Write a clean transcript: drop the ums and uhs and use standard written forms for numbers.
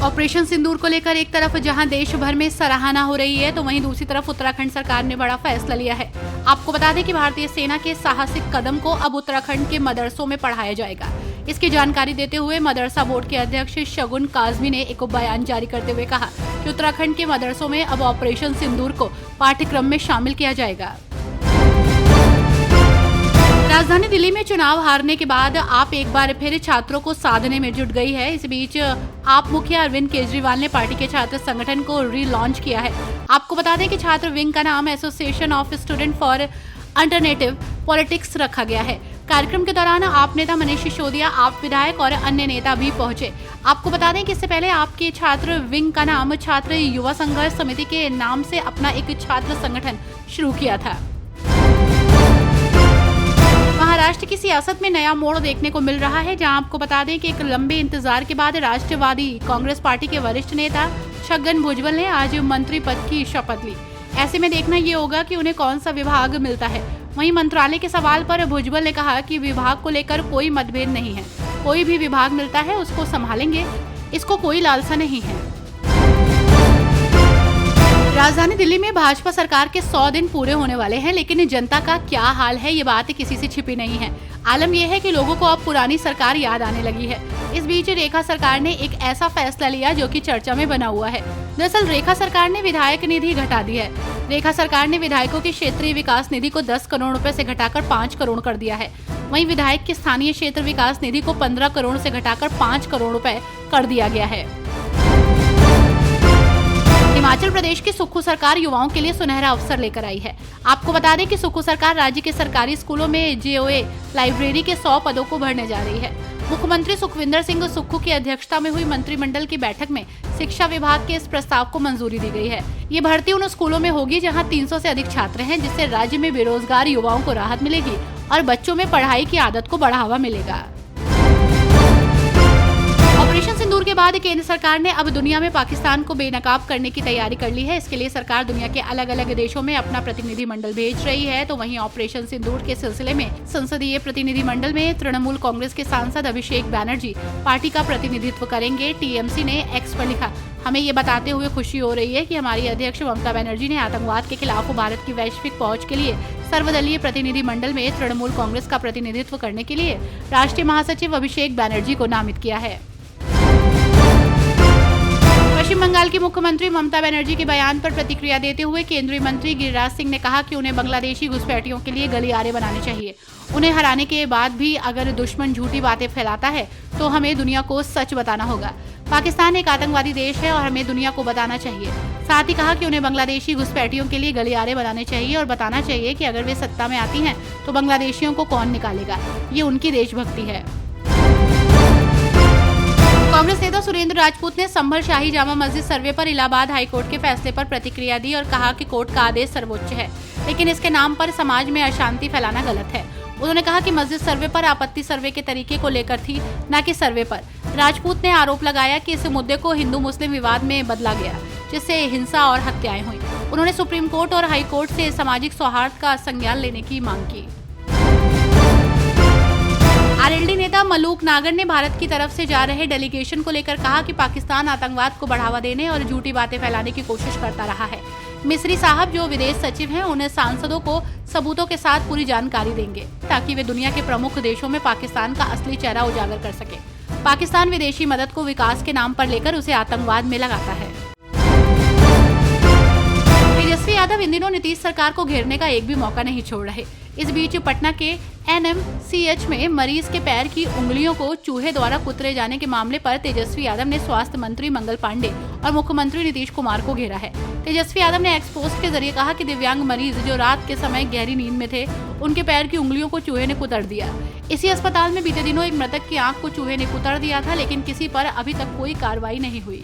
Operation सिंदूर को लेकर एक तरफ जहां देश भर में सराहना हो रही है, तो वहीं दूसरी तरफ उत्तराखंड सरकार ने बड़ा फैसला लिया है। आपको बता दें कि भारतीय सेना के साहसिक कदम को अब उत्तराखंड के मदरसों में पढ़ाया जाएगा। इसकी जानकारी देते हुए मदरसा बोर्ड के अध्यक्ष शगुन काजमी ने एक बयान जारी करते हुए कहा कि उत्तराखंड के मदरसों में अब ऑपरेशन सिंदूर को पाठ्यक्रम में शामिल किया जाएगा। राजधानी दिल्ली में चुनाव हारने के बाद आप एक बार फिर छात्रों को साधने में जुट गई है। इस बीच आप मुखिया अरविंद केजरीवाल ने पार्टी के छात्र संगठन को रीलॉन्च किया है। आपको बता दें कि छात्र विंग का नाम association of student for alternative politics रखा गया है। कार्यक्रम के दौरान आप नेता मनीष सिसोदिया, आप विधायक और अन्य नेता भी पहुंचे। आपको बता दें कि इससे पहले आपके छात्र विंग का नाम छात्र युवा संघर्ष समिति के नाम से अपना एक छात्र संगठन शुरू किया था। महाराष्ट्र की सियासत में नया मोड़ देखने को मिल रहा है, जहां आपको बता दें कि एक लंबे इंतजार के बाद राष्ट्रवादी कांग्रेस पार्टी के वरिष्ठ नेता छगन भुजबल ने आज मंत्री पद की शपथ ली। ऐसे में देखना ये होगा कि उन्हें कौन सा विभाग मिलता है। वहीं मंत्रालय के सवाल पर भुजबल ने कहा कि विभाग को लेकर कोई मतभेद नहीं है, कोई भी विभाग मिलता है उसको संभालेंगे, इसको कोई लालसा नहीं है। राजधानी दिल्ली में भाजपा सरकार के 100 दिन पूरे होने वाले हैं, लेकिन जनता का क्या हाल है ये बात किसी से छिपी नहीं है। आलम यह है कि लोगों को अब पुरानी सरकार याद आने लगी है। इस बीच रेखा सरकार ने एक ऐसा फैसला लिया जो कि चर्चा में बना हुआ है। दरअसल रेखा सरकार ने विधायक निधि घटा दी है। रेखा सरकार ने विधायकों की क्षेत्रीय विकास निधि को 10 करोड़ रुपए से घटाकर 5 करोड़ कर दिया है। वहीं विधायक की स्थानीय क्षेत्र विकास निधि को 15 करोड़ से घटाकर 5 करोड़ रुपए कर दिया गया है। हिमाचल प्रदेश की सुक्खू सरकार युवाओं के लिए सुनहरा अवसर लेकर आई है। आपको बता दें कि सुक्खू सरकार राज्य के सरकारी स्कूलों में जेओए लाइब्रेरी के 100 पदों को भरने जा रही है। मुख्यमंत्री सुखविंदर सिंह सुक्खू की अध्यक्षता में हुई मंत्रिमंडल की बैठक में शिक्षा विभाग के इस प्रस्ताव को मंजूरी दी गई है। ये भर्ती उन स्कूलों में होगी जहां 300 से अधिक छात्र हैं, जिससे राज्य में बेरोजगार युवाओं को राहत मिलेगी और बच्चों में पढ़ाई की आदत को बढ़ावा मिलेगा। ऑपरेशन सिंदूर के बाद केंद्र सरकार ने अब दुनिया में पाकिस्तान को बेनकाब करने की तैयारी कर ली है। इसके लिए सरकार दुनिया के अलग अलग देशों में अपना प्रतिनिधि मंडल भेज रही है। तो वहीं ऑपरेशन सिंदूर के सिलसिले में संसदीय प्रतिनिधि मंडल में तृणमूल कांग्रेस के सांसद अभिषेक बैनर्जी पार्टी का प्रतिनिधित्व करेंगे। टीएमसी ने एक्स पर लिखा, हमें ये बताते हुए खुशी हो रही है कि हमारी अध्यक्ष ममता बनर्जी ने आतंकवाद के खिलाफ भारत की वैश्विक पहुंच के लिए सर्वदलीय प्रतिनिधि मंडल में तृणमूल कांग्रेस का प्रतिनिधित्व करने के लिए राष्ट्रीय महासचिव अभिषेक बैनर्जी को नामित किया है। पश्चिम बंगाल की मुख्यमंत्री ममता बनर्जी के बयान पर प्रतिक्रिया देते हुए केंद्रीय मंत्री गिरिराज सिंह ने कहा कि उन्हें बांग्लादेशी घुसपैठियों के लिए गलियारे बनाने चाहिए। उन्हें हराने के बाद भी अगर दुश्मन झूठी बातें फैलाता है तो हमें दुनिया को सच बताना होगा। पाकिस्तान एक आतंकवादी देश है और हमें दुनिया को बताना चाहिए। साथ ही कहा कि उन्हें बांग्लादेशी घुसपैठियों के लिए गलियारे बनाने चाहिए और बताना चाहिए कि अगर वे सत्ता में आती हैं तो बांग्लादेशियों को कौन निकालेगा। ये उनकी देशभक्ति है। कांग्रेस नेता सुरेंद्र राजपूत ने संभल शाही जामा मस्जिद सर्वे पर इलाहाबाद हाईकोर्ट के फैसले पर प्रतिक्रिया दी और कहा कि कोर्ट का आदेश सर्वोच्च है, लेकिन इसके नाम पर समाज में अशांति फैलाना गलत है। उन्होंने कहा कि मस्जिद सर्वे पर आपत्ति सर्वे के तरीके को लेकर थी, न कि सर्वे पर। राजपूत ने आरोप लगाया कि इस मुद्दे को हिंदू मुस्लिम विवाद में बदला गया, जिससे हिंसा और हत्याएं हुई। उन्होंने सुप्रीम कोर्ट और हाई कोर्ट से सामाजिक सौहार्द का संज्ञान लेने की मांग की। आरएलडी नेता मलूक नागर ने भारत की तरफ से जा रहे डेलीगेशन को लेकर कहा कि पाकिस्तान आतंकवाद को बढ़ावा देने और झूठी बातें फैलाने की कोशिश करता रहा है। मिस्री साहब जो विदेश सचिव हैं, उन्हें सांसदों को सबूतों के साथ पूरी जानकारी देंगे ताकि वे दुनिया के प्रमुख देशों में पाकिस्तान का असली चेहरा उजागर कर सके। पाकिस्तान विदेशी मदद को विकास के नाम पर लेकर उसे आतंकवाद में लगाता है। तेजस्वी यादव इन दिनों नीतीश सरकार को घेरने का एक भी मौका नहीं छोड़ रहे। इस बीच पटना के एनएमसीएच में मरीज के पैर की उंगलियों को चूहे द्वारा कुतरे जाने के मामले पर तेजस्वी यादव ने स्वास्थ्य मंत्री मंगल पांडे और मुख्यमंत्री नीतीश कुमार को घेरा है। तेजस्वी यादव ने एक्स पोस्ट के जरिए कहा कि दिव्यांग मरीज जो रात के समय गहरी नींद में थे, उनके पैर की उंगलियों को चूहे ने कुतर दिया। इसी अस्पताल में बीते दिनों एक मृतक की आंख को चूहे ने कुतर दिया था, लेकिन किसी पर अभी तक कोई कार्रवाई नहीं हुई।